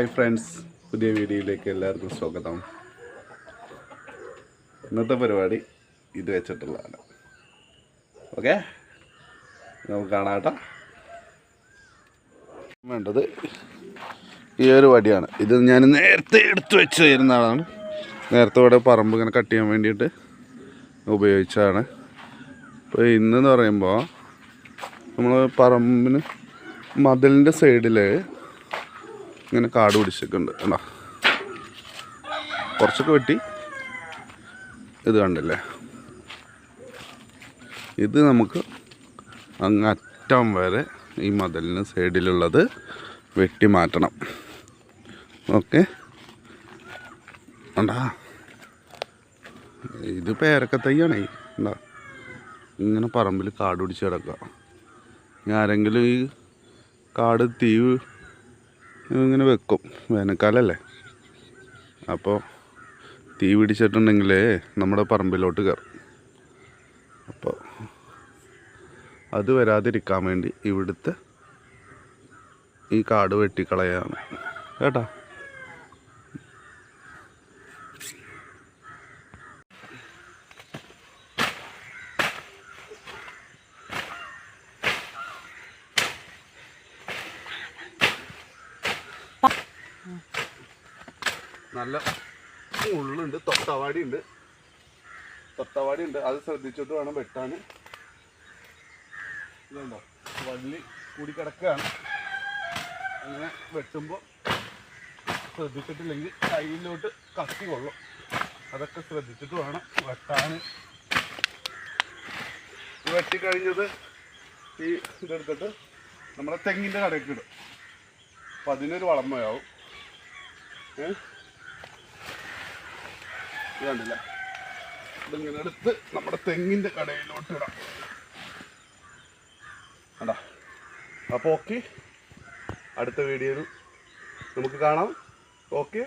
Hi friends, പുതിയ വീഡിയോയിലേക്ക് എല്ലാവർക്കും സ്വാഗതം. ഇന്നത്തെ പരിപാടി ഇത് വെച്ചിട്ടുള്ളതാണ്. ഓക്കെ, നമുക്ക് കാണാം കേട്ടോ. വേണ്ടത് ഈ ഒരു വടിയാണ്. ഇത് ഞാൻ നേരത്തെ എടുത്തു വെച്ച് തരുന്നതാണ്. നേരത്തെ ഇവിടെ പറമ്പ് ഇങ്ങനെ കട്ട് ചെയ്യാൻ വേണ്ടിയിട്ട് ഉപയോഗിച്ചതാണ്. അപ്പോൾ ഇന്നെന്ന് പറയുമ്പോൾ നമ്മൾ പറമ്പിന് മതിലിൻ്റെ സൈഡിൽ ഇങ്ങനെ കാട് പിടിച്ചിട്ടുണ്ട്. കണ്ടോ, കുറച്ചൊക്കെ വെട്ടി. ഇത് കണ്ടില്ലേ, ഇത് നമുക്ക് അങ്ങ് അറ്റം വരെ ഈ മതിലിന് സൈഡിലുള്ളത് വെട്ടി മാറ്റണം. ഓക്കെ, കണ്ടാ, ഇത് പേരക്ക തൈയാണേ. കണ്ടാ, ഇങ്ങനെ പറമ്പിൽ കാട് പിടിച്ച് കിടക്കുക. ആരെങ്കിലും ഈ കാട് തീ ഇങ്ങനെ വെക്കും, വേനൽക്കാലല്ലേ, അപ്പോൾ തീ പിടിച്ചിട്ടുണ്ടെങ്കിൽ നമ്മുടെ പറമ്പിലോട്ട് കയറും. അപ്പോൾ അത് വരാതിരിക്കാൻ വേണ്ടി ഇവിടുത്തെ ഈ കാട് വെട്ടിക്കളയാണ് കേട്ടോ. നല്ല മുള്ളുണ്ട്, തൊട്ടവാടി ഉണ്ട്. അത് ശ്രദ്ധിച്ചിട്ട് വേണം വെട്ടാൻ. ഇതുണ്ടോ, വള്ളി കൂടി കിടക്കുകയാണ്. അങ്ങനെ വെട്ടുമ്പോൾ ശ്രദ്ധിച്ചിട്ടില്ലെങ്കിൽ കയ്യിലോട്ട് കത്തി കൊള്ളും. അതൊക്കെ ശ്രദ്ധിച്ചിട്ട് വേണം വെട്ടാൻ. വെട്ടിക്കഴിഞ്ഞത് ഈ ഇതെടുത്തിട്ട് നമ്മുടെ തെങ്ങിൻ്റെ കടയ്ക്ക് ഇടും. അപ്പം അതിനൊരു വളമയാവും. ഇതുണ്ടല്ല, ഇതിങ്ങനെ എടുത്ത് നമ്മുടെ തെങ്ങിൻ്റെ കടയിലോട്ട് ഇടാം. കണ്ടാ. അപ്പോൾ ഓക്കെ, അടുത്ത വീഡിയോയിൽ നമുക്ക് കാണാം. ഓക്കെ.